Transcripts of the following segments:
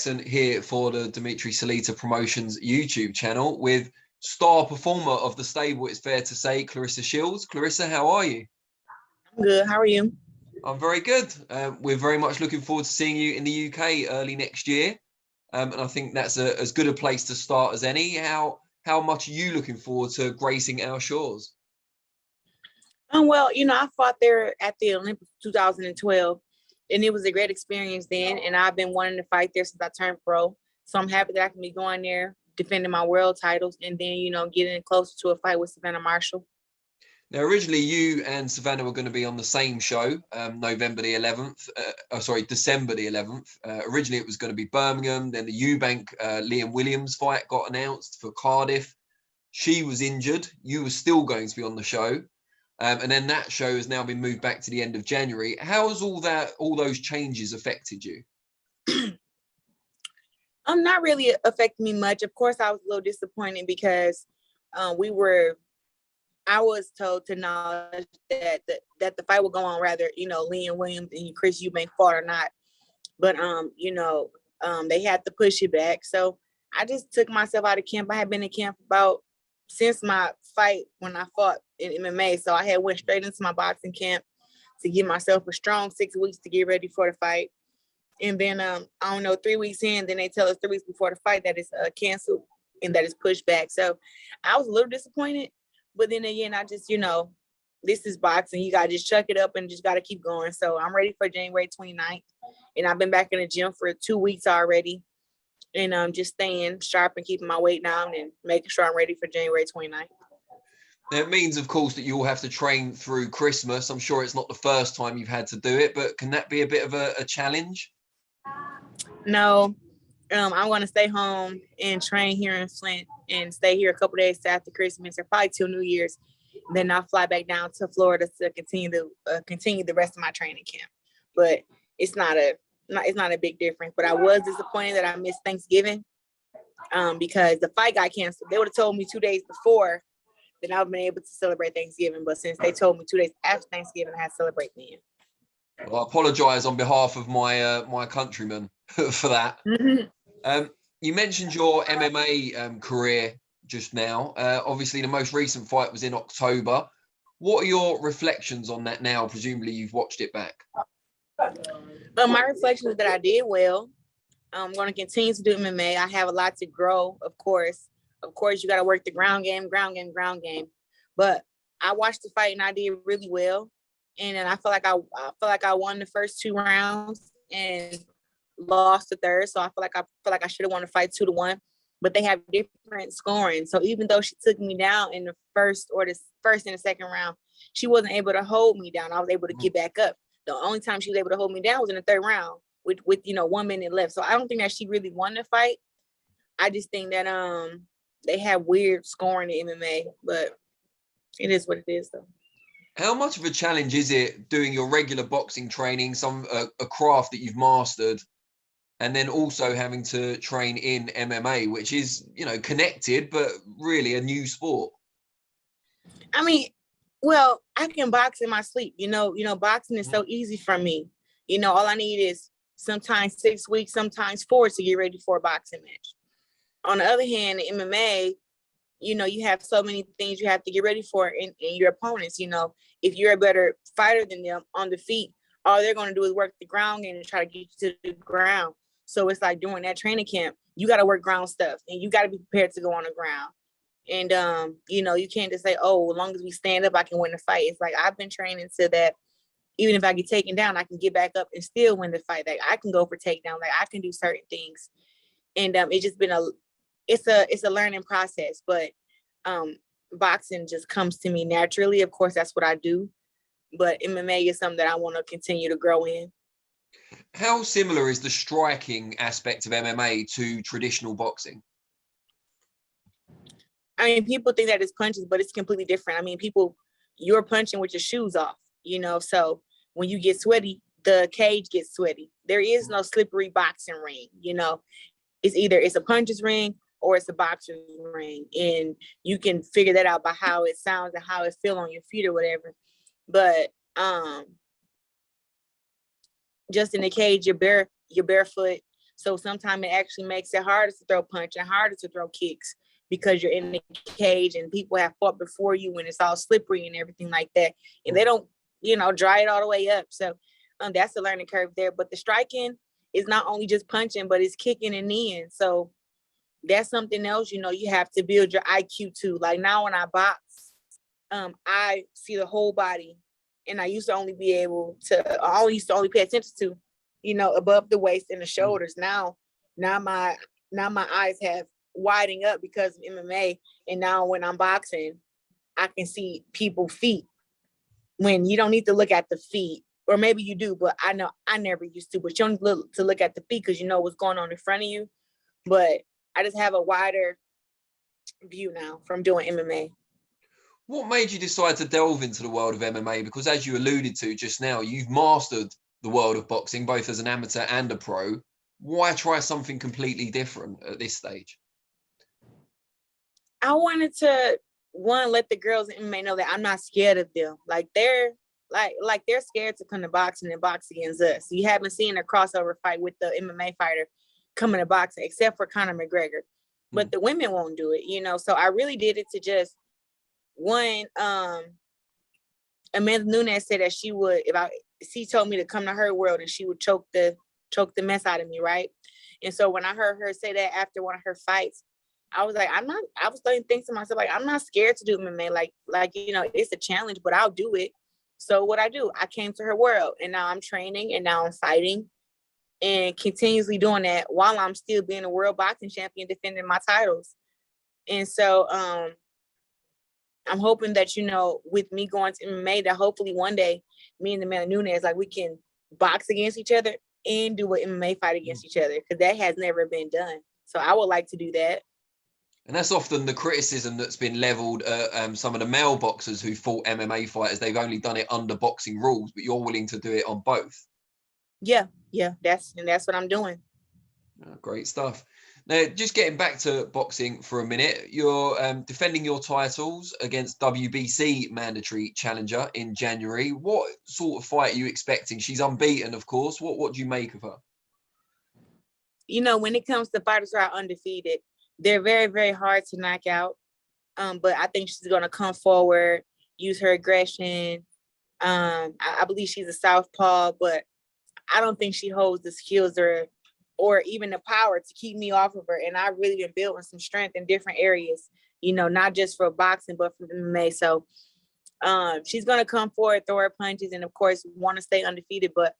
Jackson here for the Dimitri Salita Promotions YouTube channel with star performer of the stable, it's fair to say, Claressa Shields. Claressa, how are you? I'm good. How are you? I'm very good. We're very much looking forward to seeing you in the UK early next year. And I think that's as good a place to start as any. How much are you looking forward to gracing our shores? Well, I fought there at the Olympics 2012, and it was a great experience then. And I've been wanting to fight there since I turned pro. So I'm happy that I can be going there, defending my world titles, and then, getting closer to a fight with Savannah Marshall. Now, originally, you and Savannah were going to be on the same show, December the 11th. Originally, it was going to be Birmingham. Then the Eubank Liam Williams fight got announced for Cardiff. She was injured. You were still going to be on the show. And then that show has now been moved back to the end of January. How has all those changes affected you? Not really affecting me much. Of course, I was a little disappointed because I was told to knowledge that the fight would go on, rather, Liam Williams and Chris Eubank fought or not. But, they had to push it back. So I just took myself out of camp. I had been in camp since my fight when I fought in MMA. So I had went straight into my boxing camp to give myself a strong 6 weeks to get ready for the fight. And then, 3 weeks in, then they tell us 3 weeks before the fight that it's canceled and that it's pushed back. So I was a little disappointed. But then again, I just, this is boxing. You got to just chuck it up and just got to keep going. So I'm ready for January 29th. And I've been back in the gym for 2 weeks already. And I'm just staying sharp and keeping my weight down and making sure I'm ready for January 29th. It means, of course, that you will have to train through Christmas. I'm sure it's not the first time you've had to do it, but can that be a bit of a challenge? No. I'm going to stay home and train here in Flint and stay here a couple days after Christmas or probably till New Year's. Then I'll fly back down to Florida to continue the rest of my training camp. But it's not a big difference. But I was disappointed that I missed Thanksgiving because the fight got canceled. They would have told me 2 days before, then I would have been able to celebrate Thanksgiving. But since they told me 2 days after Thanksgiving, I had to celebrate then. Well, I apologise on behalf of my countrymen for that. Mm-hmm. You mentioned your MMA career just now. Obviously, the most recent fight was in October. What are your reflections on that now? Presumably, you've watched it back. My reflection is that I did well. I'm going to continue to do MMA. I have a lot to grow, of course. Of course, you got to work the ground game. But I watched the fight and I did really well. And then I feel like I won the first 2 rounds and lost the third. So I feel like I should have won the fight 2-1. But they have different scoring. So even though she took me down in the first and the second round, she wasn't able to hold me down. I was able to get back up. The only time she was able to hold me down was in the third round with 1 minute left. So I don't think that she really won the fight. I just think that they have weird scoring in MMA, but it is what it is though. How much of a challenge is it doing your regular boxing training, a craft that you've mastered, and then also having to train in MMA, which is, connected, but really a new sport? I mean, well, I can box in my sleep. Boxing is so easy for me. All I need is sometimes 6 weeks, sometimes 4 to get ready for a boxing match. On the other hand, in MMA, you have so many things you have to get ready for in your opponents. If you're a better fighter than them on the feet, all they're going to do is work the ground game and try to get you to the ground. So it's like during that training camp, you got to work ground stuff and you got to be prepared to go on the ground. And, you can't just say, oh, as long as we stand up, I can win the fight. It's like I've been training so that even if I get taken down, I can get back up and still win the fight. Like I can go for takedown. Like I can do certain things. And it's just been it's a learning process, but boxing just comes to me naturally. Of course, that's what I do. But MMA is something that I want to continue to grow in. How similar is the striking aspect of MMA to traditional boxing? I mean, people think that it's punches, but it's completely different. I mean, you're punching with your shoes off, so when you get sweaty, the cage gets sweaty. There is no slippery boxing ring, it's a puncher's ring or it's a boxer's ring. And you can figure that out by how it sounds and how it feels on your feet or whatever. But just in the cage, you're barefoot. So sometimes it actually makes it harder to throw punch and harder to throw kicks because you're in the cage and people have fought before you when it's all slippery and everything like that. And they don't, dry it all the way up. So that's the learning curve there. But the striking is not only just punching, but it's kicking and kneeing. So that's something else, you have to build your IQ too. Like now when I box, I see the whole body. And I used to only be able to, I used to only pay attention to, above the waist and the shoulders. Now my eyes have widened up because of MMA. And now when I'm boxing, I can see people's feet when you don't need to look at the feet, or maybe you do, but I know I never used to, but you don't need to look at the feet because you know what's going on in front of you. But I just have a wider view now from doing MMA. What made you decide to delve into the world of MMA? Because as you alluded to just now, you've mastered the world of boxing, both as an amateur and a pro. Why try something completely different at this stage? I wanted to, let the girls in MMA know that I'm not scared of them. Like they're scared to come to boxing and box against us. You haven't seen a crossover fight with the MMA fighter coming to boxing, except for Conor McGregor. But the women won't do it, So I really did it to just Amanda Nunes said that she would, she told me to come to her world and she would choke the mess out of me, right? And so when I heard her say that after one of her fights, I was like, I was starting to think to myself, like, I'm not scared to do MMA. Like, it's a challenge, but I'll do it. So what I do, I came to her world and now I'm training and now I'm fighting and continuously doing that while I'm still being a world boxing champion, defending my titles. And so, I'm hoping that, with me going to MMA, that hopefully one day me and Amanda Nunes, like we can box against each other and do an MMA fight against each other, because that has never been done. So I would like to do that. And that's often the criticism that's been leveled at some of the male boxers who fought MMA fighters. They've only done it under boxing rules, but you're willing to do it on both. Yeah, that's what I'm doing. Oh, great stuff. Now, just getting back to boxing for a minute, you're defending your titles against WBC mandatory challenger in January. What sort of fight are you expecting? She's unbeaten, of course. What do you make of her? When it comes to fighters who are undefeated, they're very, very hard to knock out. But I think she's going to come forward, use her aggression. I believe she's a southpaw, but I don't think she holds the skills or even the power to keep me off of her. And I've really been building some strength in different areas, not just for boxing, but for MMA. So she's going to come forward, throw her punches, and of course, want to stay undefeated. But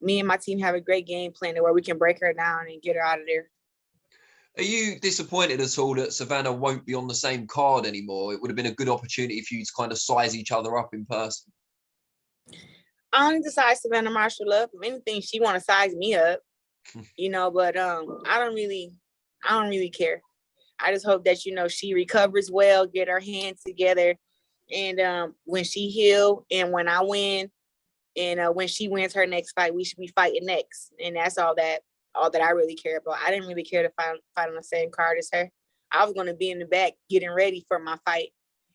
me and my team have a great game plan where we can break her down and get her out of there. Are you disappointed at all that Savannah won't be on the same card anymore? It would have been a good opportunity for you to kind of size each other up in person. I only size Savannah Marshall up. If anything, she want to size me up, but I don't really care. I just hope that, she recovers well, get her hands together. And when she heal and when I win and when she wins her next fight, we should be fighting next. And that's all that I really care about. I didn't really care to fight on the same card as her. I was going to be in the back getting ready for my fight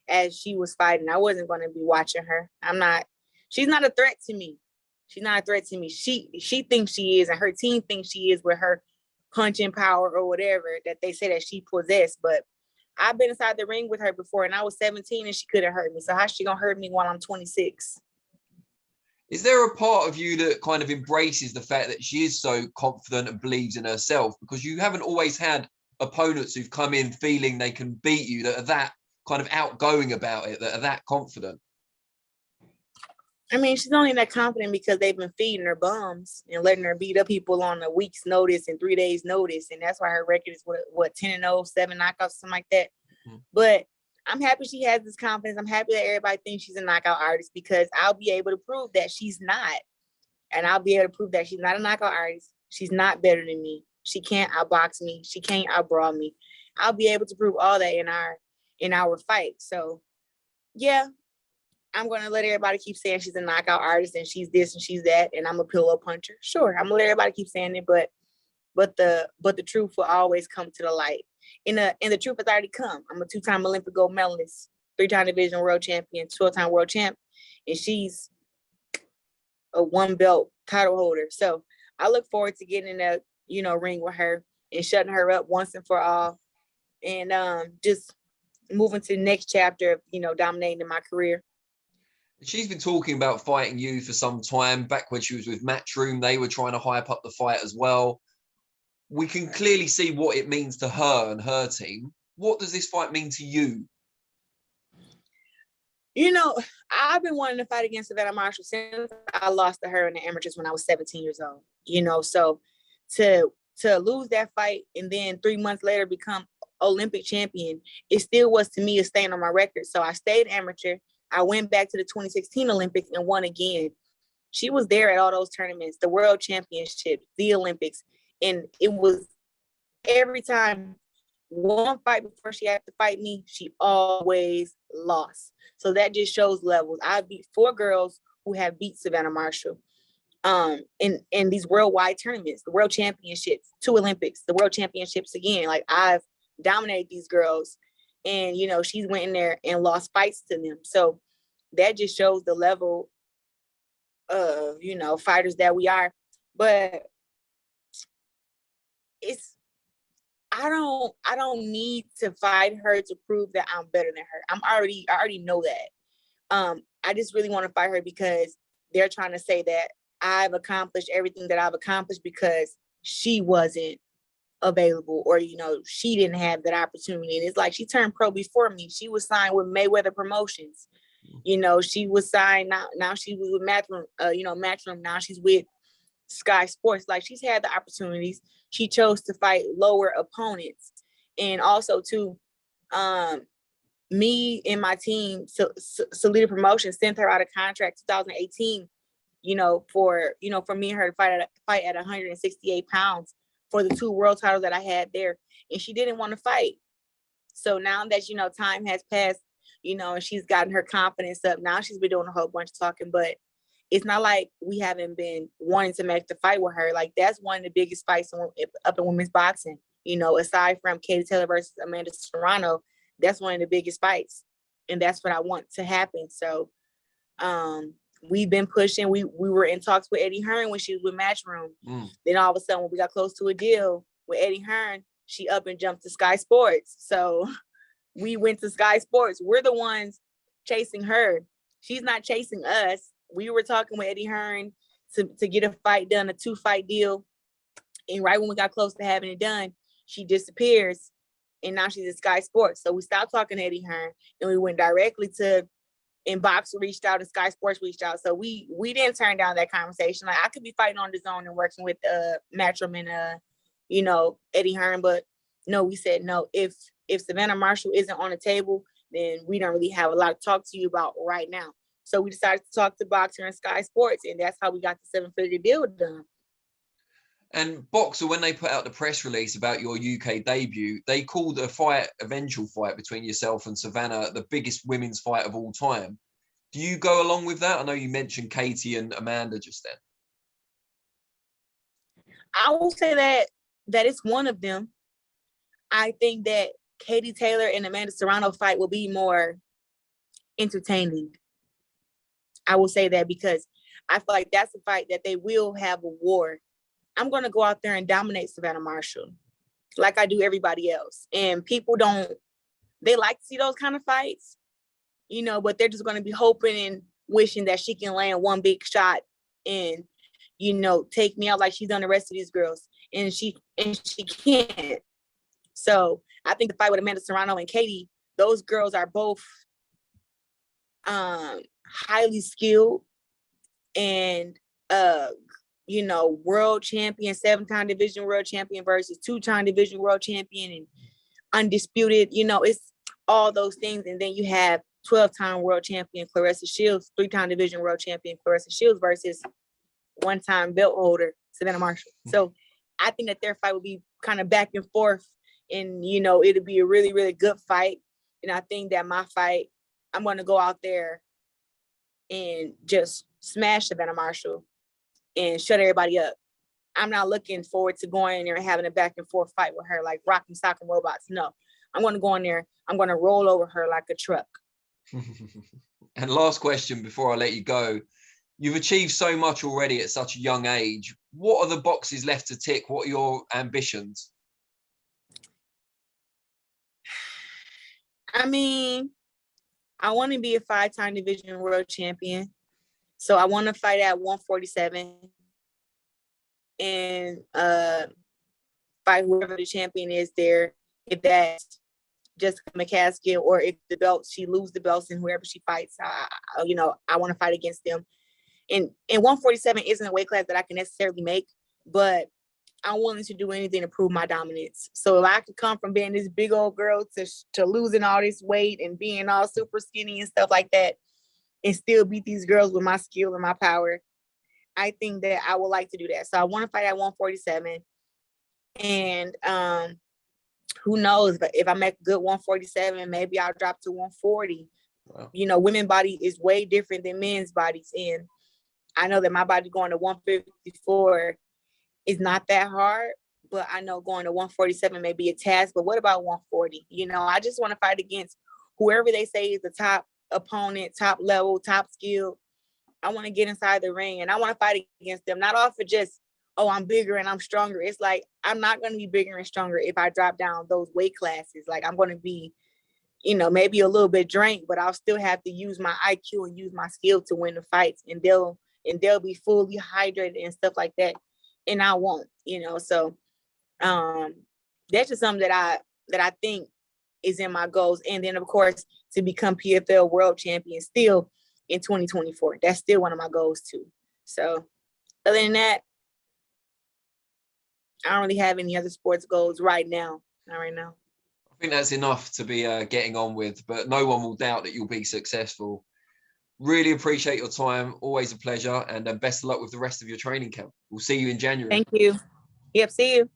as she was fighting. I wasn't going to be watching her. She's not a threat to me. She's not a threat to me. She thinks she is, and her team thinks she is with her punching power or whatever that they say that she possessed. But I've been inside the ring with her before, and I was 17 and she couldn't hurt me. So how's she going to hurt me while I'm 26? Is there a part of you that kind of embraces the fact that she is so confident and believes in herself? Because you haven't always had opponents who've come in feeling they can beat you, that are that kind of outgoing about it, that are that confident. I mean, she's only that confident because they've been feeding her bums and letting her beat up people on a week's notice and 3 days notice. And that's why her record is what 10-0, 7 knockouts, something like that. Mm-hmm. But I'm happy she has this confidence. I'm happy that everybody thinks she's a knockout artist, because I'll be able to prove that she's not. And I'll be able to prove that she's not a knockout artist. She's not better than me. She can't outbox me. She can't outbrawl me. I'll be able to prove all that in our fight. So, yeah, I'm going to let everybody keep saying she's a knockout artist and she's this and she's that, and I'm a pillow puncher. Sure, I'm going to let everybody keep saying it, but the truth will always come to the light. And the truth has already come. I'm a 2-time Olympic gold medalist, 3-time division world champion, 12-time world champ, and she's a 1-belt title holder. So I look forward to getting in a ring with her and shutting her up once and for all, and just moving to the next chapter of, dominating in my career. She's been talking about fighting you for some time. Back when she was with Matchroom, they were trying to hype up the fight as well. We can clearly see what it means to her and her team. What does this fight mean to you? I've been wanting to fight against Savannah Marshall since I lost to her in the amateurs when I was 17 years old. So to lose that fight and then 3 months later become Olympic champion, it still was to me a stain on my record. So I stayed amateur. I went back to the 2016 Olympics and won again. She was there at all those tournaments, the World Championships, the Olympics, and it was every time one fight before she had to fight me, she always lost. So that just shows levels. I beat 4 girls who have beat Savannah Marshall in these worldwide tournaments, the World Championships, 2 Olympics, the World Championships again. Like, I've dominated these girls, and she's went in there and lost fights to them. So that just shows the level of fighters that we are. But I don't need to fight her to prove that I'm better than her. I already know that. I just really want to fight her because they're trying to say that I've accomplished everything that I've accomplished because she wasn't available, or she didn't have that opportunity. And it's like, she turned pro before me. She was signed with Mayweather Promotions. She was signed, now she was with Matchroom. Now she's with Sky Sports. Like, she's had the opportunities. She chose to fight lower opponents. And also too, me and my team, Salida Promotions, sent her out of contract 2018, for me and her to fight at 168 pounds for the 2 world titles that I had there. And she didn't want to fight. So now that, time has passed, and she's gotten her confidence up, now she's been doing a whole bunch of talking, but it's not like we haven't been wanting to make the fight with her. Like, that's one of the biggest fights up in women's boxing, aside from Katie Taylor versus Amanda Serrano. That's one of the biggest fights. And that's what I want to happen. So we've been pushing. We were in talks with Eddie Hearn when she was with Matchroom. Then all of a sudden, when we got close to a deal with Eddie Hearn, she up and jumped to Sky Sports. So we went to Sky Sports. We're the ones chasing her. She's not chasing us. We were talking with Eddie Hearn to get a fight done, a 2-fight deal. And right when we got close to having it done, she disappears. And now she's at Sky Sports. So we stopped talking to Eddie Hearn and we went directly to, and Boxer reached out and Sky Sports reached out. So we didn't turn down that conversation. Like, I could be fighting on the zone and working with Matchroom and Eddie Hearn, but no, we said no. If Savannah Marshall isn't on the table, then we don't really have a lot to talk to you about right now. So we decided to talk to Boxer and Sky Sports, and that's how we got the 7-figure deal done. And Boxer, when they put out the press release about your UK debut, they called a eventual fight between yourself and Savannah the biggest women's fight of all time. Do you go along with that? I know you mentioned Katie and Amanda just then. I will say that it's one of them. I think that Katie Taylor and Amanda Serrano fight will be more entertaining. I will say that because I feel like that's a fight that they will have a war. I'm going to go out there and dominate Savannah Marshall like I do everybody else. And people they like to see those kind of fights, but they're just going to be hoping and wishing that she can land one big shot and, take me out like she's done the rest of these girls. And she can't. So I think the fight with Amanda Serrano and Katie, those girls are both highly skilled and world champion, 7-time division world champion versus 2-time division world champion and undisputed, it's all those things. And then you have 12-time world champion Claressa Shields, 3-time division world champion Claressa Shields versus 1-time belt holder Savannah Marshall. So I think that their fight will be kind of back and forth, and it'll be a really, really good fight. And I think that my fight, I'm going to go out there and just smash Savannah Marshall and shut everybody up. I'm not looking forward to going in there and having a back and forth fight with her like Rock'em Sock'em Robots. No, I'm going to go in there. I'm going to roll over her like a truck. And last question before I let you go. You've achieved so much already at such a young age. What are the boxes left to tick? What are your ambitions? I mean, I want to be a 5-time division world champion. So I want to fight at 147 and fight whoever the champion is there. If that's Jessica McCaskill, or if the belt, she loses the belts and whoever she fights, I want to fight against them. And 147 isn't a weight class that I can necessarily make, but I'm willing to do anything to prove my dominance. So if I could come from being this big old girl to losing all this weight and being all super skinny and stuff like that, and still beat these girls with my skill and my power, I think that I would like to do that. So I want to fight at 147. And who knows, but if I make a good 147, maybe I'll drop to 140. Wow. You know, women's body is way different than men's bodies. And I know that my body going to 154 is not that hard, but I know going to 147 may be a task. But what about 140? You know, I just want to fight against whoever they say is the top opponent, top level, top skill. I want to get inside the ring and I want to fight against them, not off of just, oh, I'm bigger and I'm stronger. It's like, I'm not going to be bigger and stronger if I drop down those weight classes. Like, I'm going to be, you know, maybe a little bit drained, but I'll still have to use my IQ and use my skill to win the fights. And they'll be fully hydrated and stuff like that. And I won't, you know. So that's just something that I think is in my goals. And then, of course, to become PFL world champion still in 2024. That's still one of my goals too. So other than that, I don't really have any other sports goals right now. Not right now. I think that's enough to be getting on with, but no one will doubt that you'll be successful. Really appreciate your time. Always a pleasure. And best of luck with the rest of your training camp. We'll see you in January. Thank you. Yep, see you.